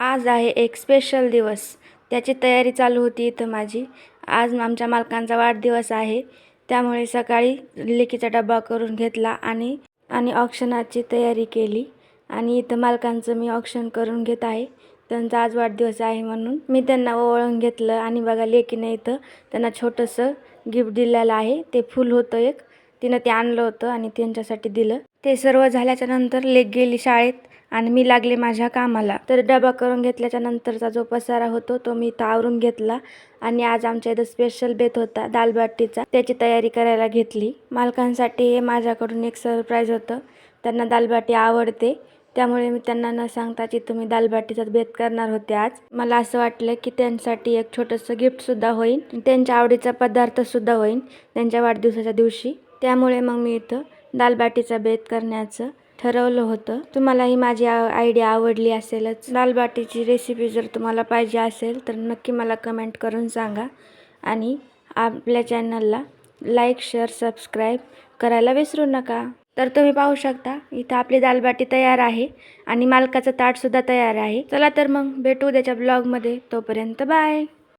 आज आहे एक स्पेशल दिवस. त्याची तयारी चालू होती इथं माझी. आज आमच्या मालकांचा वाढदिवस आहे, त्यामुळे सकाळी लेकीचा डबा करून घेतला आणि आणि औक्षणाची तयारी केली. आणि इथं मालकांचं मी औक्षण करून घेत आहे. त्यांचा आज वाढदिवस आहे म्हणून मी त्यांना ओवाळून घेतलं. आणि बघा, लेकीने इथं त्यांना छोटंसं गिफ्ट दिलेलं आहे. ते फूल होतं एक, तिनं ते आणलं होतं आणि त्यांच्यासाठी दिलं. ते सर्व झाल्याच्या नंतर लेक गेली शाळेत आणि मी लागले माझ्या कामाला. तर डबा करून घेतल्याच्या नंतरचा जो पसारा होतो तो मी इथं आवरून घेतला. आणि आज आमच्या इथं स्पेशल बेत होता दालबाटीचा, त्याची तयारी करायला घेतली. मालकांसाठी हे माझ्याकडून एक सरप्राईज होतं. त्यांना दालबाटी आवडते, त्यामुळे मी त्यांना न सांगताच इथं मी दालबाटीचाच बेत करणार होते. आज मला असं वाटलं की त्यांच्यासाठी एक छोटंसं गिफ्टसुद्धा होईल, त्यांच्या आवडीचा पदार्थसुद्धा होईल त्यांच्या वाढदिवसाच्या दिवशी. त्यामुळे मग मी इथं दालबाटीचा बेत करण्याचं ठरवलं होतं. तुम्हाला ही माझी आयडिया आवडली असेलच. दालबाटीची रेसिपी जर तुम्हाला पाहिजे असेल तर नक्की मला कमेंट करून सांगा. आणि आपल्या चॅनलला लाईक, शेअर, सबस्क्राईब करायला विसरू नका. तर तुम्ही पाहू शकता इथं आपली दालबाटी तयार आहे आणि मालकाचं ताटसुद्धा तयार आहे. चला तर मग भेटू उद्याच्या ब्लॉगमध्ये. तोपर्यंत बाय.